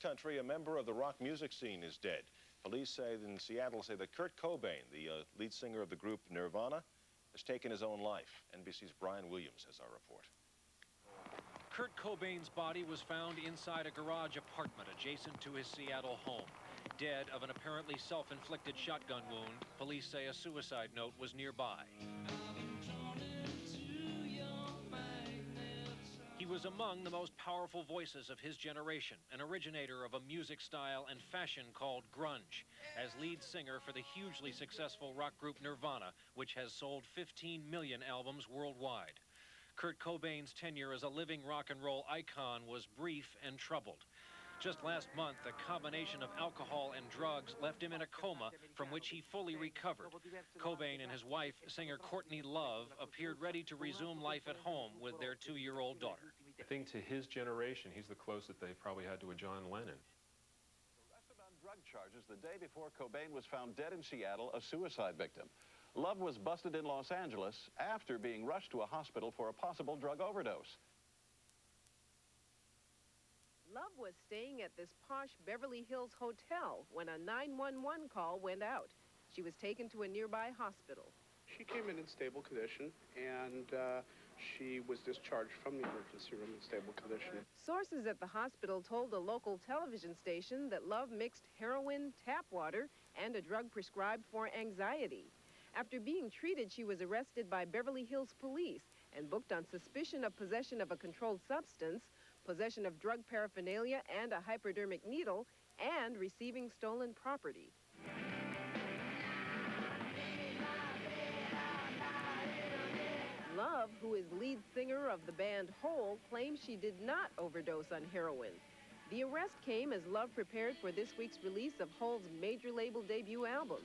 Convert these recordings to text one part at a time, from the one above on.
country, a member of the rock music scene is dead. Police in Seattle say that Kurt Cobain, the lead singer of the group Nirvana, has taken his own life. NBC's Brian Williams has our report. Kurt Cobain's body was found inside a garage apartment adjacent to his Seattle home. Dead of an apparently self-inflicted shotgun wound, police say a suicide note was nearby. He was among the most powerful voices of his generation, an originator of a music style and fashion called grunge, as lead singer for the hugely successful rock group Nirvana, which has sold 15 million albums worldwide. Kurt Cobain's tenure as a living rock and roll icon was brief and troubled. Just last month, a combination of alcohol and drugs left him in a coma from which he fully recovered. Cobain and his wife, singer Courtney Love, appeared ready to resume life at home with their 2-year-old daughter. I think to his generation, he's the closest they probably had to a John Lennon. Arrested on drug charges the day before Cobain was found dead in Seattle, a suicide victim. Love was busted in Los Angeles after being rushed to a hospital for a possible drug overdose. Love was staying at this posh Beverly Hills hotel when a 911 call went out. She was taken to a nearby hospital. She came in stable condition, and she was discharged from the emergency room in stable condition. Sources at the hospital told a local television station that Love mixed heroin, tap water, and a drug prescribed for anxiety. After being treated, she was arrested by Beverly Hills police and booked on suspicion of possession of a controlled substance, possession of drug paraphernalia and a hypodermic needle, and receiving stolen property. Love, who is lead singer of the band Hole, claims she did not overdose on heroin. The arrest came as Love prepared for this week's release of Hole's major label debut album.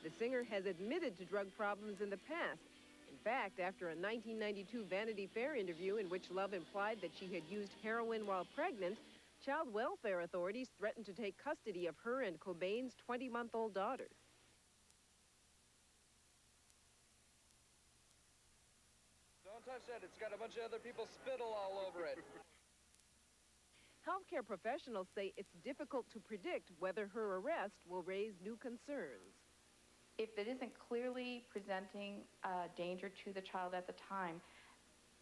The singer has admitted to drug problems in the past. In fact, after a 1992 Vanity Fair interview in which Love implied that she had used heroin while pregnant, child welfare authorities threatened to take custody of her and Cobain's 20-month-old daughter. Don't touch that. It's got a bunch of other people's spittle all over it. Healthcare professionals say it's difficult to predict whether her arrest will raise new concerns. If it isn't clearly presenting danger to the child at the time,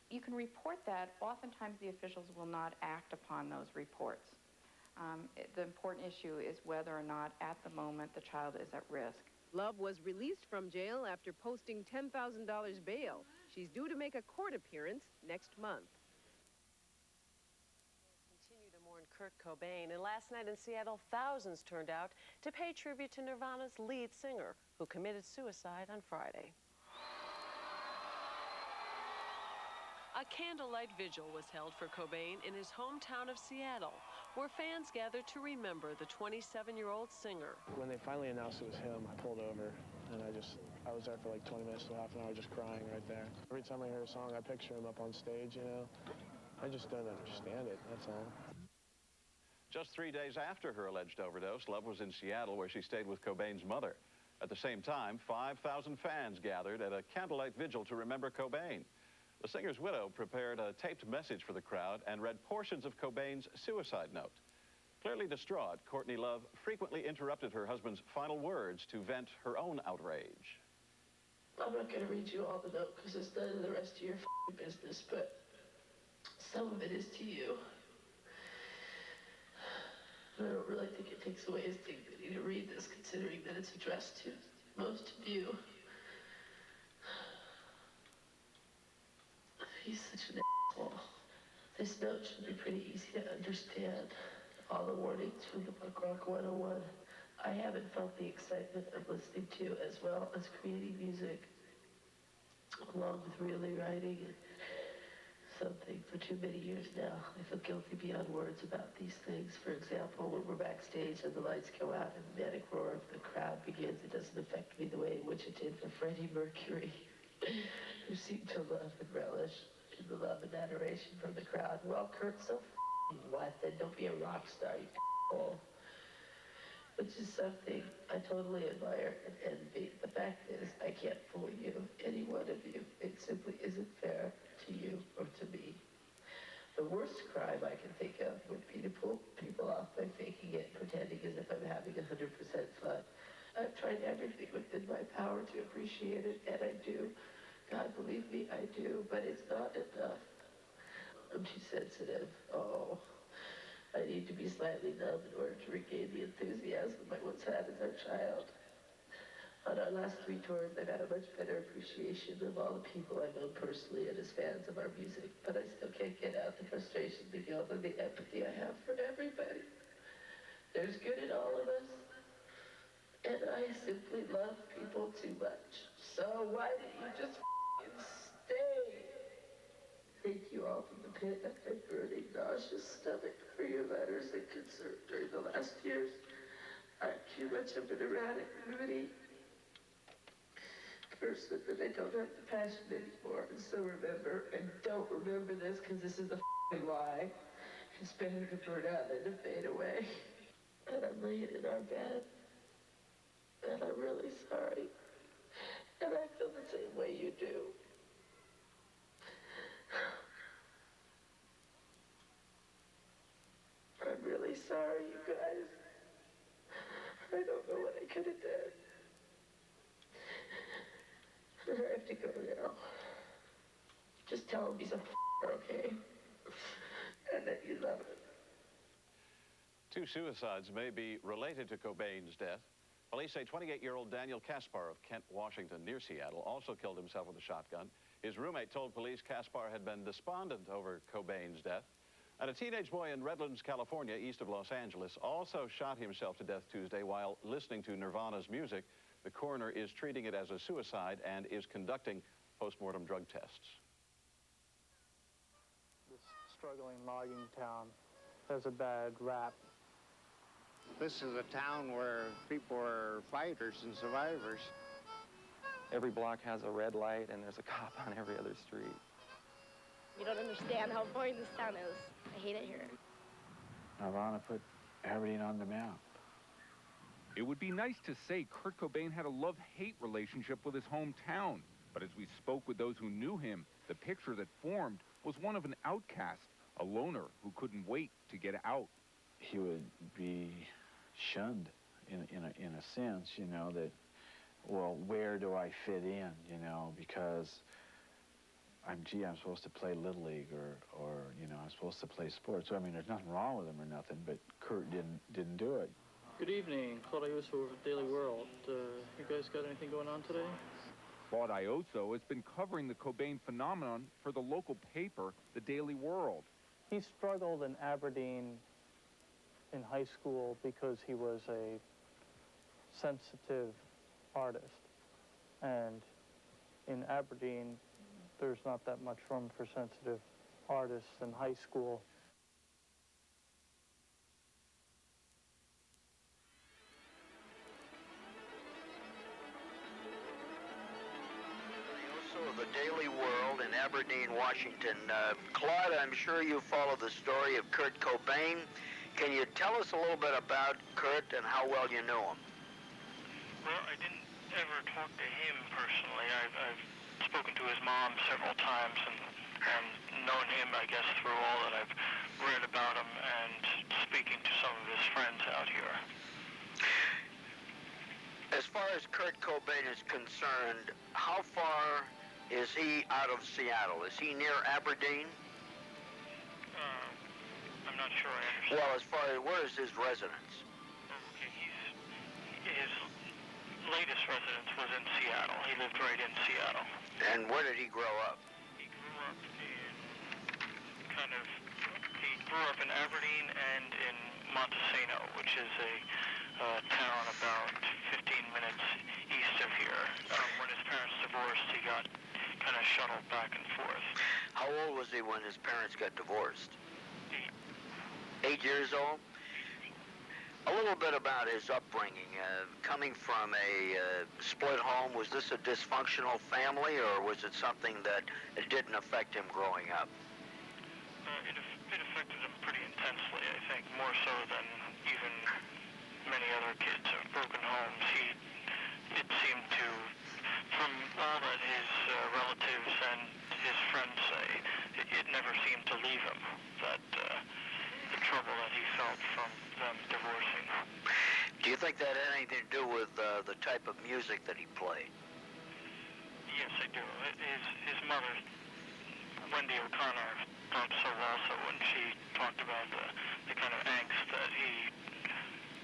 you can report that. Oftentimes the officials will not act upon those reports. The important issue is whether or not at the moment the child is at risk. Love was released from jail after posting $10,000 bail. She's due to make a court appearance next month. Continue to mourn Kurt Cobain, and last night in Seattle, thousands turned out to pay tribute to Nirvana's lead singer, who committed suicide on Friday. A candlelight vigil was held for Cobain in his hometown of Seattle, where fans gathered to remember the 27-year-old singer. When they finally announced it was him, I pulled over, and I was there for like 20 minutes to half an hour just crying right there. Every time I hear a song, I picture him up on stage, you know. I just don't understand it, that's all. Just 3 days after her alleged overdose, Love was in Seattle, where she stayed with Cobain's mother. At the same time, 5,000 fans gathered at a candlelight vigil to remember Cobain. The singer's widow prepared a taped message for the crowd and read portions of Cobain's suicide note. Clearly distraught, Courtney Love frequently interrupted her husband's final words to vent her own outrage. I'm not going to read you all the note because it's none of the rest of your business, but some of it is to you. I don't really think it takes away his dignity to read this, considering that it's addressed to most of you. He's such an asshole. This note should be pretty easy to understand. All the warnings from the book Rock 101. I haven't felt the excitement of listening to, as well as creating music, along with really writing something for too many years now. I feel guilty beyond words about these things. For example, when we're backstage and the lights go out and the manic roar of the crowd begins, it doesn't affect me the way in which it did for Freddie Mercury, who seemed to love and relish in the love and adoration from the crowd. Well, Kurt, so what? Then don't be a rock star, you asshole. Which is something I totally admire and envy. The fact is, I can't fool you, any one of you. It simply isn't fair to you or to me. The worst crime I can think of would be to pull people off by faking it, pretending as if I'm having 100% fun. I've tried everything within my power to appreciate it, and I do. God, believe me, I do, but it's not enough. I'm too sensitive. Oh, I need to be slightly numb in order to regain the enthusiasm I once had as a child. On our last 3 tours, I've had a much better appreciation of all the people I've known personally and as fans of our music, but I still can't get out the frustration, the guilt, and the empathy I have for everybody. There's good in all of us, and I simply love people too much. So why didn't you just f***ing stay? Thank you all from the pit of my burning, nauseous stomach for your letters and concern during the last years. I'm too much of an erratic, moody person that I don't have the passion anymore. And so remember, and don't remember this because this is a f***ing lie. It's better to burn out than to fade away. And I'm laying in our bed. And I'm really sorry. And I feel the same way you do. I'm really sorry, you guys. I don't know what I could have done. I have to go now. Just tell him he's a okay? And that you love him. 2 suicides may be related to Cobain's death. Police say 28-year-old Daniel Kaspar of Kent, Washington, near Seattle, also killed himself with a shotgun. His roommate told police Kaspar had been despondent over Cobain's death. And a teenage boy in Redlands, California, east of Los Angeles, also shot himself to death Tuesday while listening to Nirvana's music. The coroner is treating it as a suicide and is conducting post-mortem drug tests. This struggling logging town has a bad rap. This is a town where people are fighters and survivors. Every block has a red light and there's a cop on every other street. You don't understand how boring this town is. I hate it here. Nirvana put Aberdeen on the map. It would be nice to say Kurt Cobain had a love-hate relationship with his hometown. But as we spoke with those who knew him, the picture that formed was one of an outcast, a loner who couldn't wait to get out. He would be shunned in a sense, you know, that, well, where do I fit in, you know, because I'm supposed to play Little League or you know, I'm supposed to play sports. So, I mean, there's nothing wrong with him or nothing, but Kurt didn't do it. Good evening, Claude Ioso of Daily World. You guys got anything going on today? Claude Ioso has been covering the Cobain phenomenon for the local paper, the Daily World. He struggled in Aberdeen in high school because he was a sensitive artist. And in Aberdeen, there's not that much room for sensitive artists in high school. Of the Daily World in Aberdeen, Washington. Claude, I'm sure you follow the story of Kurt Cobain. Can you tell us a little bit about Kurt and how well you knew him? Well, I didn't ever talk to him personally. I've spoken to his mom several times and known him, I guess, through all that I've read about him and speaking to some of his friends out here. As far as Kurt Cobain is concerned, how far is he out of Seattle? Is he near Aberdeen? I'm not sure I understand. Well, as far as where is his residence? Okay, his latest residence was in Seattle. He lived right in Seattle. And where did he grow up? He grew up in Aberdeen and in Montesano, which is a town about 15 minutes east of here. When his parents divorced, he got kind of shuttled back and forth. How old was he when his parents got divorced? 8 years old? A little bit about his upbringing. Coming from a split home, was this a dysfunctional family, or was it something that it didn't affect him growing up? It affected him pretty intensely, I think, more so than even many other kids of broken homes. It seemed to, from all that his relatives and his friends say, it never seemed to leave him. Do you think that had anything to do with the type of music that he played? Yes, I do. His mother, Wendy O'Connor, thought so also when she talked about the kind of angst that he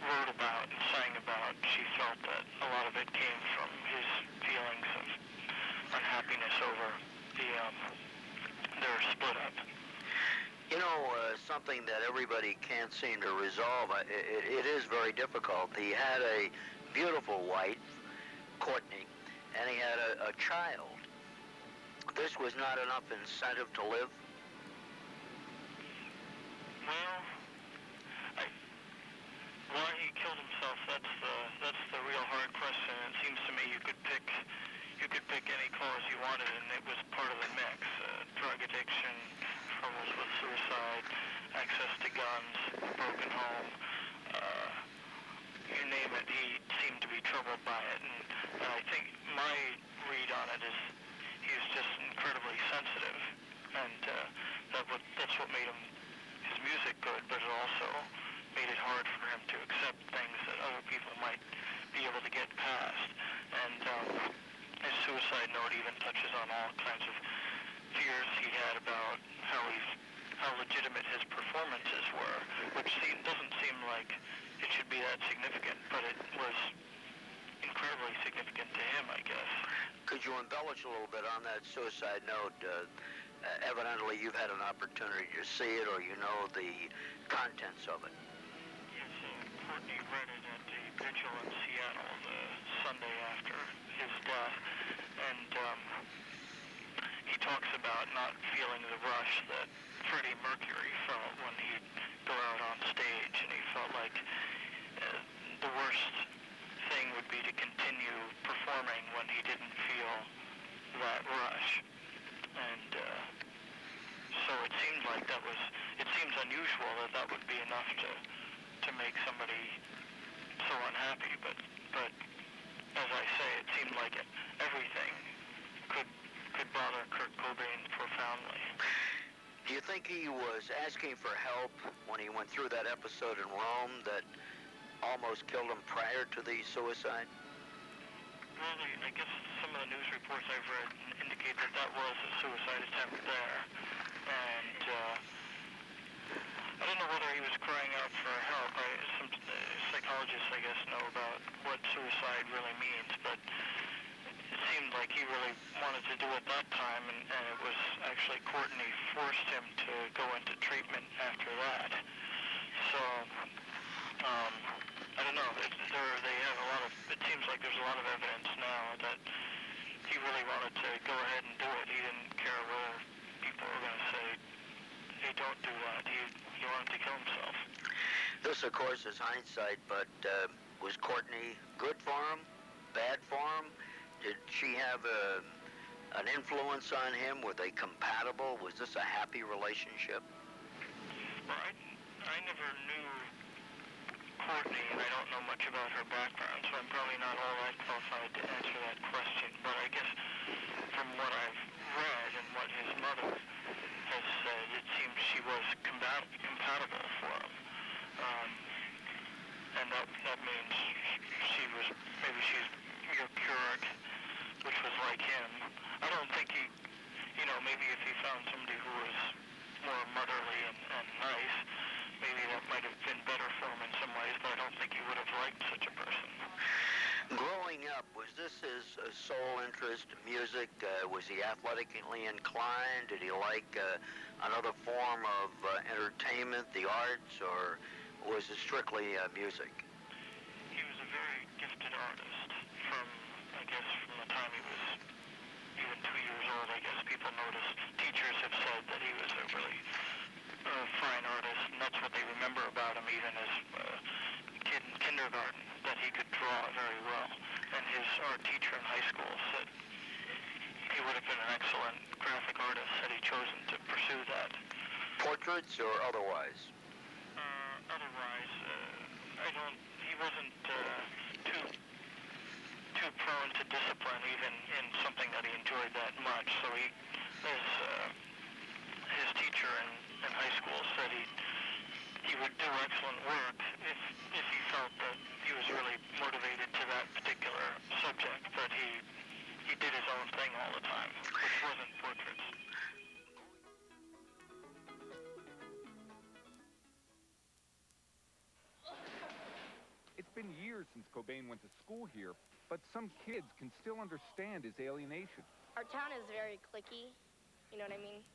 wrote about and sang about. She felt that a lot of it came from his feelings of unhappiness over their split up. You know, something that everybody can't seem to resolve, it is very difficult. He had a beautiful wife, Courtney, and he had a child. This was not enough incentive to live? Well, why he killed himself, that's the real hard question. It seems to me you could pick any cause you wanted, and it was part of the mix. Drug addiction, troubles with suicide, access to guns, broken home, you name it, he seemed to be troubled by it. And I think my read on it is he was just incredibly sensitive, and that's what made his music good, but it also made it hard for him to accept things that other people might be able to get past. And his suicide note even touches on all kinds of fears he had about how legitimate his performances were, which doesn't seem like it should be that significant, but it was incredibly significant to him, I guess. Could you embellish a little bit on that suicide note? Evidently, you've had an opportunity to see it, or you know the contents of it. Yes, Courtney read it at the vigil in Seattle the Sunday after his death, and he talks about not feeling the rush that Freddie Mercury felt when he'd go out on stage, and he felt like the worst thing would be to continue performing when he didn't feel that rush. And so it seemed like it seems unusual that would be enough to make somebody so unhappy, but as I say, it seemed like everything could bother Kurt Cobain profoundly. Do you think he was asking for help when he went through that episode in Rome that almost killed him prior to the suicide? Well, I guess some of the news reports I've read indicate that was a suicide attempt there. And I don't know whether he was crying out for help. Some psychologists, I guess, know about what suicide really means, but it seemed like he really wanted to do it that time, and it was actually Courtney forced him to go into treatment after that. So, I don't know. They have a lot of. It seems like there's a lot of evidence now that he really wanted to go ahead and do it. He didn't care whether people were going to say, "Hey, don't do that." He wanted to kill himself. This, of course, is hindsight, but was Courtney good for him? Bad for him? Did she have an influence on him? Were they compatible? Was this a happy relationship? Well, I never knew Courtney, and I don't know much about her background, so I'm probably not all that qualified to answer that question. But I guess from what I've read and what his mother has said, it seems she was compatible for him. And that means she's mercuric, which was like him. I don't think maybe if he found somebody who was more motherly and nice, maybe that might have been better for him in some ways, but I don't think he would have liked such a person. Growing up, was this his sole interest, music? Was he athletically inclined? Did he like another form of entertainment, the arts, or was it strictly music? He was a very gifted artist from the time he was even 2 years old. I guess people noticed. Teachers have said that he was a really fine artist, and that's what they remember about him even as a kid in kindergarten, that he could draw very well. And his art teacher in high school said he would have been an excellent graphic artist had he chosen to pursue that. Portraits or otherwise? Otherwise, he wasn't too prone to discipline even in something that he enjoyed that much. So his teacher in high school said he would do excellent work if he felt that he was been years since Cobain went to school here, but some kids can still understand his alienation. Our town is very cliquey, you know what I mean?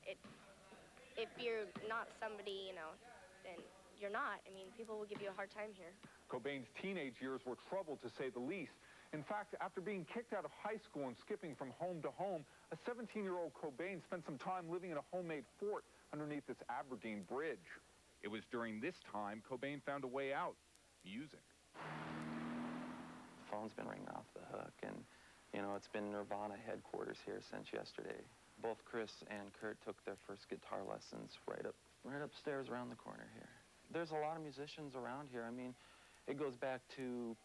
If you're not somebody, then you're not. I mean, people will give you a hard time here. Cobain's teenage years were troubled, to say the least. In fact, after being kicked out of high school and skipping from home to home, a 17-year-old Cobain spent some time living in a homemade fort underneath this Aberdeen bridge. It was during this time Cobain found a way out: music. The phone's been ringing off the hook, and, it's been Nirvana headquarters here since yesterday. Both Chris and Kurt took their first guitar lessons right upstairs around the corner here. There's a lot of musicians around here. I mean, it goes back to,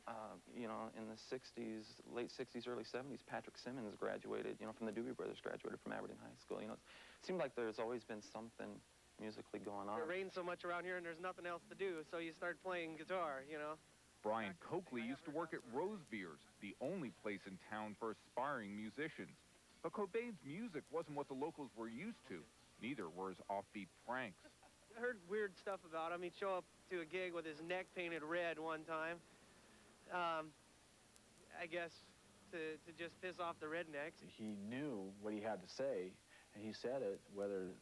in the 60s, late 60s, early 70s, Patrick Simmons graduated, from the Doobie Brothers, graduated from Aberdeen High School. It seemed like there's always been something musically going on. It rains so much around here and there's nothing else to do, so you start playing guitar, Brian Coakley used to work at Rose Beers, the only place in town for aspiring musicians. But Cobain's music wasn't what the locals were used to. Neither were his offbeat pranks. I heard weird stuff about him. He'd show up to a gig with his neck painted red one time. I guess to just piss off the rednecks. He knew what he had to say, and he said it whether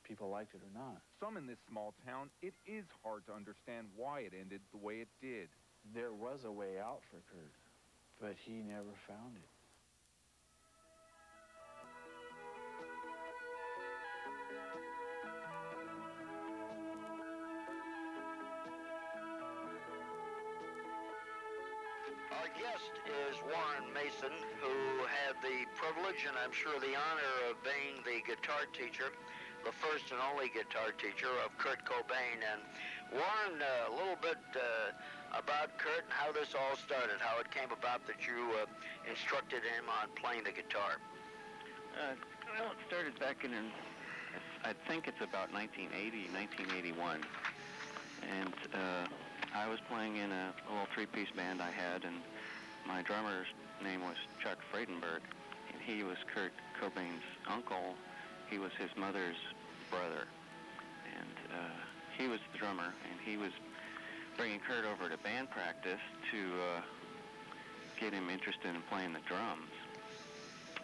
people liked it or not. Some in this small town, it is hard to understand why it ended the way it did. There was a way out for Kurt, but he never found it. Our guest is Warren Mason, who had the privilege and I'm sure the honor of being the guitar teacher, the first and only guitar teacher of Kurt Cobain. And Warren, a little bit about Kurt and how this all started, how it came about that you instructed him on playing the guitar. Well, it started back in, I think it's about 1980, 1981. And I was playing in a little three-piece band I had, and my drummer's name was Chuck Friedenberg, and he was Kurt Cobain's uncle. He was his mother's brother, and he was the drummer, and he was bringing Kurt over to band practice to get him interested in playing the drums,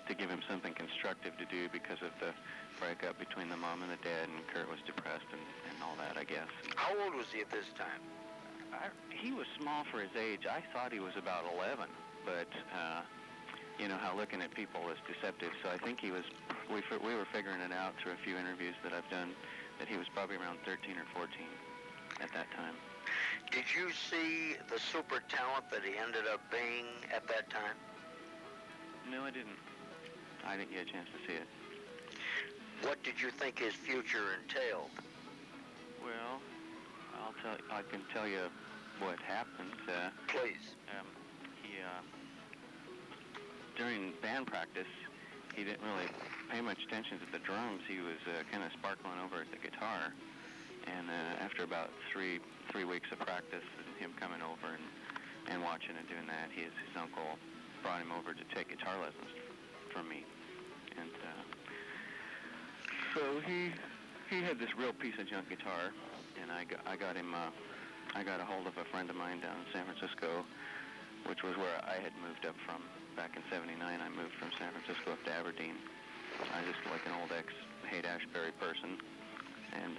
to give him something constructive to do because of the breakup between the mom and the dad, and Kurt was depressed and all that, I guess. How old was he at this time? He was small for his age. I thought he was about 11, but you know how looking at people is deceptive. So I think he was. We were figuring it out through a few interviews that I've done that he was probably around 13 or 14 at that time. Did you see the super talent that he ended up being at that time? No, I didn't. I didn't get a chance to see it. What did you think his future entailed? Well, I can tell you what happened. Please. During band practice, he didn't really pay much attention to the drums. He was kind of sparkling over at the guitar. And after about three weeks of practice, and him coming over and watching and doing that, his uncle brought him over to take guitar lessons from me. And so he had this real piece of junk guitar, and I got him. I got a hold of a friend of mine down in San Francisco, which was where I had moved up from back in '79. I moved from San Francisco up to Aberdeen. I was just like an old ex-Haight-Ashbury person, and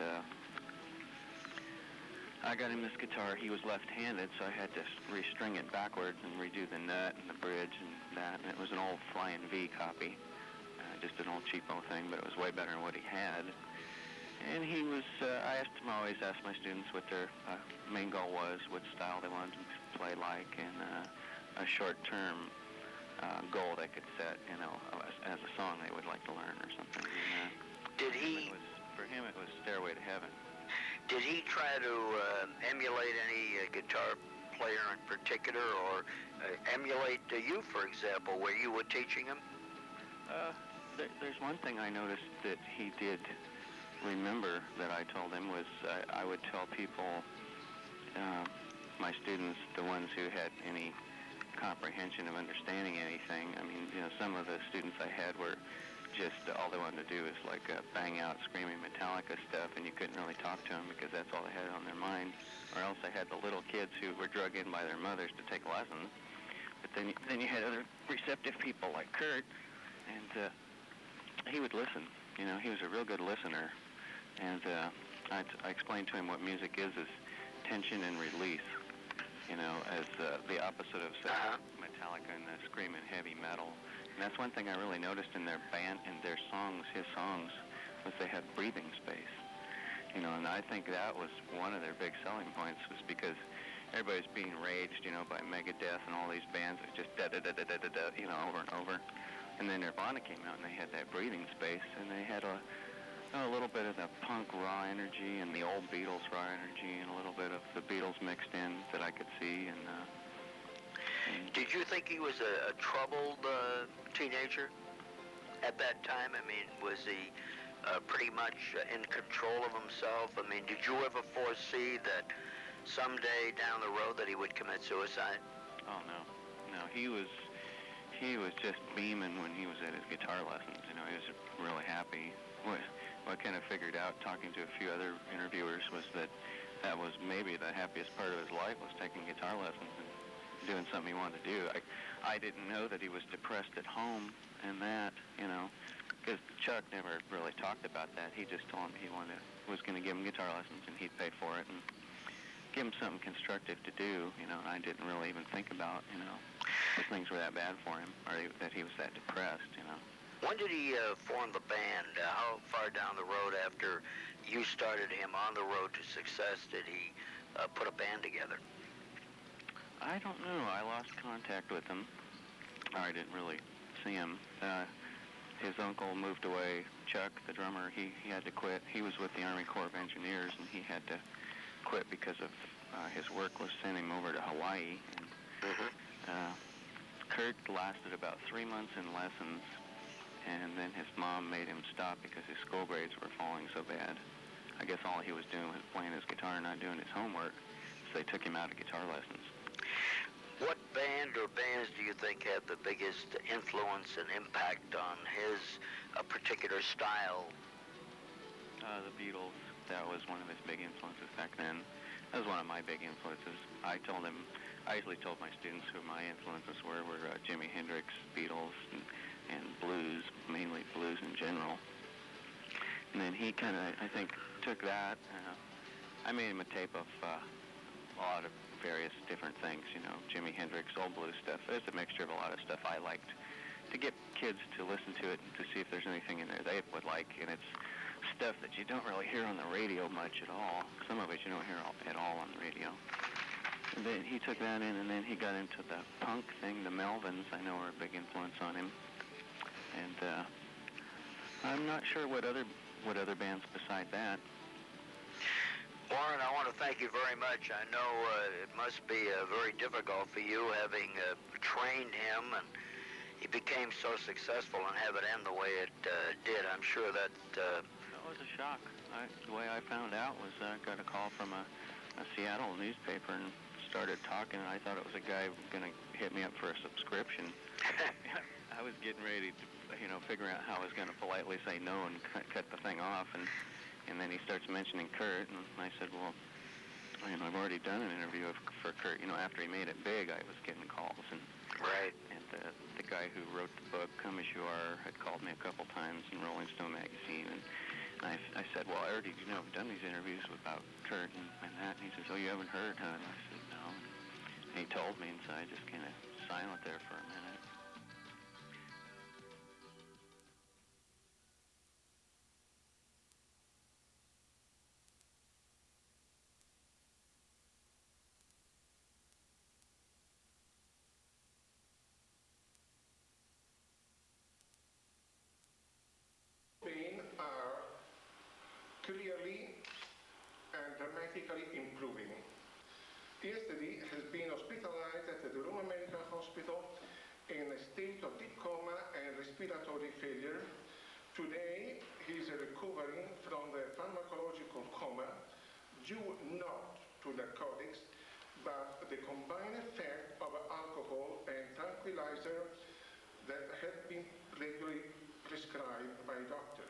I got him this guitar. He was left-handed, so I had to restring it backwards and redo the nut and the bridge and that. And it was an old Flying V copy, just an old cheapo thing, but it was way better than what he had. And he was, I always asked my students what their main goal was, what style they wanted to play like, and a short-term goal they could set, as a song they would like to learn or something. Did he? For him, it was Stairway to Heaven. Did he try to emulate any guitar player in particular, or emulate you, for example, where you were teaching him? There's one thing I noticed that he did remember that I told him was I would tell people, my students, the ones who had any comprehension of understanding anything. I mean, some of the students I had were just, all they wanted to do is like bang out screaming Metallica stuff, and you couldn't really talk to them because that's all they had on their mind. Or else they had the little kids who were drug in by their mothers to take lessons. But then you had other receptive people like Kurt, and he would listen. You know, he was a real good listener. And I explained to him what music is tension and release. You know, as the opposite of, say, Metallica and the screaming heavy metal. And that's one thing I really noticed in their band, in their songs, his songs, was they had breathing space. You know, and I think that was one of their big selling points, was because everybody's being raged, you know, by Megadeth and all these bands that just da-da-da-da-da-da, you know, over and over. And then Nirvana came out and they had that breathing space, and they had a little bit of the punk raw energy and the old Beatles raw energy and a little bit of the Beatles mixed in that I could see. And did you think he was a troubled teenager at that time? I mean, was he pretty much in control of himself? I mean, did you ever foresee that someday down the road that he would commit suicide? Oh, no. No, he was just beaming when he was at his guitar lessons. You know, he was really happy. What I kind of figured out talking to a few other interviewers was that was maybe the happiest part of his life, was taking guitar lessons and doing something he wanted to do. I didn't know that he was depressed at home and that, you know, because Chuck never really talked about that. He just told him he was going to give him guitar lessons and he'd pay for it and give him something constructive to do, you know, and I didn't really even think about, you know, if things were that bad for him or that he was that depressed, you know. When did he form the band? How far down the road after you started him on the road to success did he put a band together? I don't know. I lost contact with him. I didn't really see him. His uncle moved away. Chuck, the drummer, he had to quit. He was with the Army Corps of Engineers, and he had to quit because of his work was sending him over to Hawaii. And, Kurt lasted about 3 months in lessons, and then his mom made him stop because his school grades were falling so bad. I guess all he was doing was playing his guitar and not doing his homework, so they took him out of guitar lessons. What band or bands do you think had the biggest influence and impact on his particular style? The Beatles. That was one of his big influences back then. That was one of my big influences. I usually told my students who my influences were Jimi Hendrix, Beatles, and blues, mainly blues in general. And then he kind of, I think, took that. I made him a tape of a lot of various different things, you know, Jimi Hendrix, old blues stuff. There's a mixture of a lot of stuff I liked to get kids to listen to it and to see if there's anything in there they would like. And it's stuff that you don't really hear on the radio much at all. Some of it you don't hear at all on the radio. And then he took that in, and then he got into the punk thing. The Melvins, I know, were a big influence on him. And I'm not sure what other bands beside that. Warren, I want to thank you very much. I know it must be very difficult for you having trained him, and he became so successful and have it end the way it did. I'm sure that... That was a shock. The way I found out was I got a call from a Seattle newspaper and started talking, and I thought it was a guy going to hit me up for a subscription. I was getting ready to, you know, figure out how I was going to politely say no and cut the thing off, and then he starts mentioning Kurt, and I said, well, you know, I've already done an interview for Kurt. You know, after he made it big, I was getting calls, and and the guy who wrote the book, Come As You Are, had called me a couple times in Rolling Stone magazine, and I said, well, I already, you know, I've done these interviews about Kurt and that, and he says, oh, you haven't heard, huh? And I said, no. And he told me, and so I just kind of silent there for a minute. Are clearly and dramatically improving. Yesterday has been hospitalized at the Rome Medical Hospital in a state of deep coma and respiratory failure. Today he is recovering from the pharmacological coma due not to narcotics but the combined effect of alcohol and tranquilizer that had been regularly prescribed by a doctor.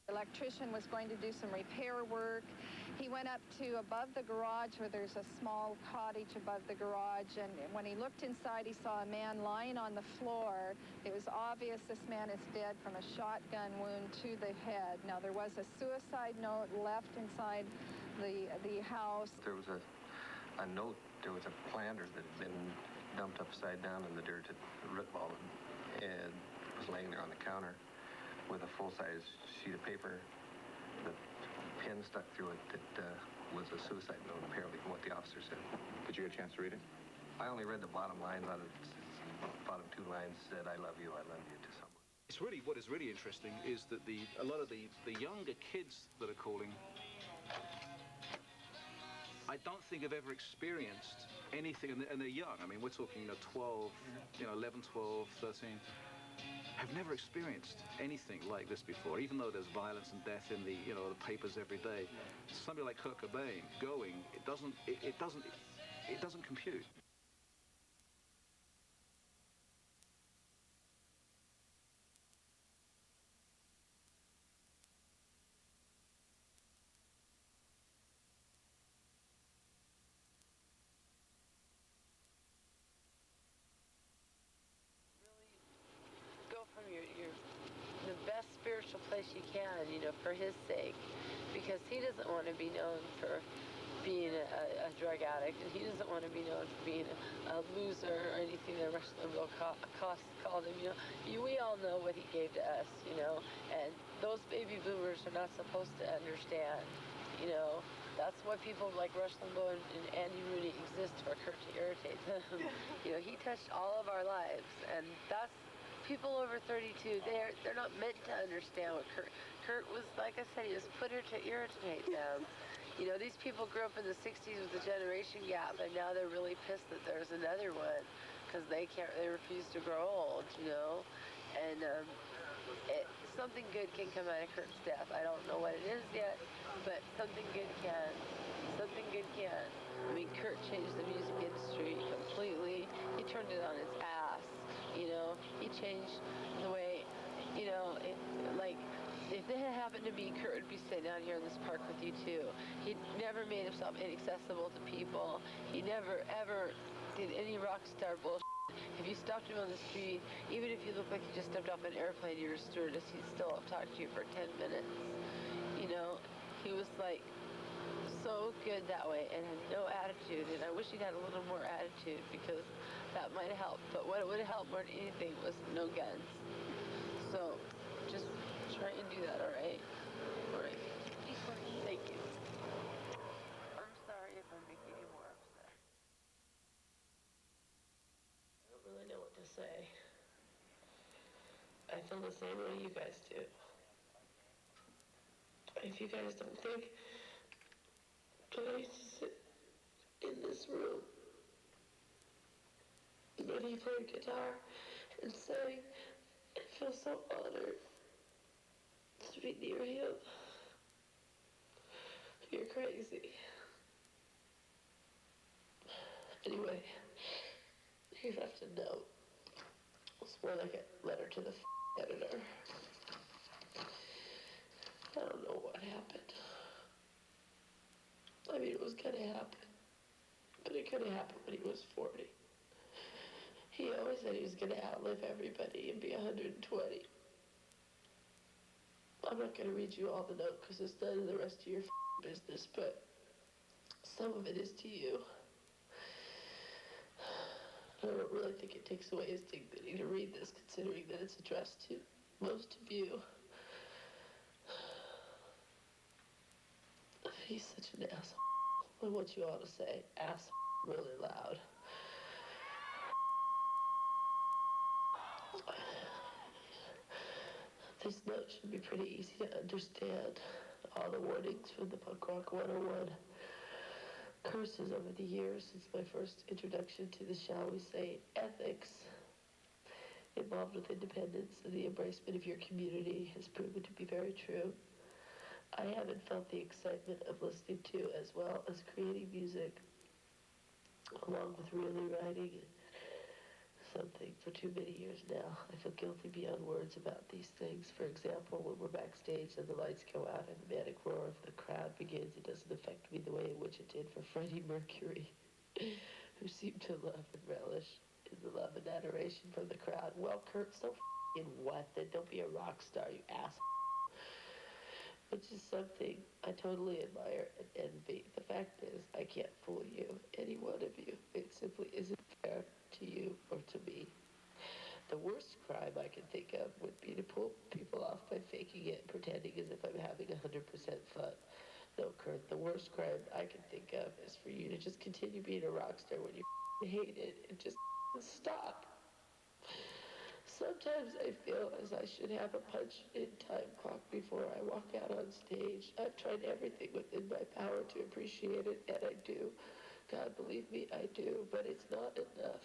Electrician was going to do some repair work. He went up to above the garage where there's a small cottage above the garage, and when he looked inside he saw a man lying on the floor. It was obvious this man is dead from a shotgun wound to the head. Now there was a suicide note left inside the house. There was a note, there was a planter that had been dumped upside down in the dirt at Ritball and was laying there on the counter with a full-size sheet of paper, the pin stuck through it that was a suicide note, apparently, from what the officer said. Did you get a chance to read it? I only read the bottom lines on it. Bottom two lines said, I love you to someone. It's really, what is really interesting is that a lot of the younger kids that are calling, I don't think have ever experienced anything, and they're young. I mean, we're talking 12, 11, 12, 13. Have never experienced anything like this before, even though there's violence and death in the papers every day. Somebody like Kurt Cobain going, it doesn't compute. The best spiritual place you can, for his sake, because he doesn't want to be known for being a drug addict, and he doesn't want to be known for being a loser or anything that Rush Limbaugh called him. We all know what he gave to us, and those baby boomers are not supposed to understand, That's what people like Rush Limbaugh and Andy Rooney exist for, Kurt, to irritate them. He touched all of our lives, and that's people over 32. They're not meant to understand what Kurt was, like I said, he was put here to irritate them. These people grew up in the 60s with the generation gap, and now they're really pissed that there's another one because they refuse to grow old, And something good can come out of Kurt's death. I don't know what it is yet, but something good can. Something good can. I mean, Kurt changed the music industry completely. He turned it on its ass. He changed the way, if it had happened to me, Kurt would be sitting out here in this park with you too. He never made himself inaccessible to people. He never, ever did any rock star bullshit. If you stopped him on the street, even if you looked like you just stepped off an airplane, you're a stewardess, he'd still talk to you for 10 minutes. He was so good that way and had no attitude, and I wish he'd had a little more attitude because that might have helped. But what would have helped more than anything was no guns. So just try and do that, all right? All right. Thank you. I'm sorry if I'm making you more upset. I don't really know what to say. I feel the same way you guys do. If you guys don't think that I used to sit in this room when he played guitar and sang and feel so honored to be near him, you're crazy. Anyway, he left a note. It's more like a letter to the editor. I don't know what happened. I mean, it was gonna happen. But it could have happened when he was 40. He always said he was gonna outlive everybody and be 120. I'm not gonna read you all the note because it's none of the rest of your business, but some of it is to you. I don't really think it takes away his dignity to read this, considering that it's addressed to most of you. He's such an asshole. But what you ought to say, asshole, really loud. This note should be pretty easy to understand. All the warnings from the Punk Rock 101. Curses over the years since my first introduction to the, shall we say, ethics involved with independence and the embracement of your community has proven to be very true. I haven't felt the excitement of listening to as well as creating music, along with really writing something for too many years now. I feel guilty beyond words about these things. For example, when we're backstage and the lights go out and the manic roar of the crowd begins, it doesn't affect me the way in which it did for Freddie Mercury, who seemed to love and relish in the love and adoration from the crowd. Well, Kurt, so f***ing what? Then don't be a rock star, you asshole. Which is something I totally admire and envy. The fact is, I can't fool you, any one of you. It simply isn't fair to you or to me. The worst crime I can think of would be to pull people off by faking it and pretending as if I'm having 100% fun. No, Kurt, the worst crime I can think of is for you to just continue being a rock star when you hate it and just stop. Sometimes I feel as I should have a punch-in time clock before I walk out on stage. I've tried everything within my power to appreciate it, and I do. God, believe me, I do, but it's not enough.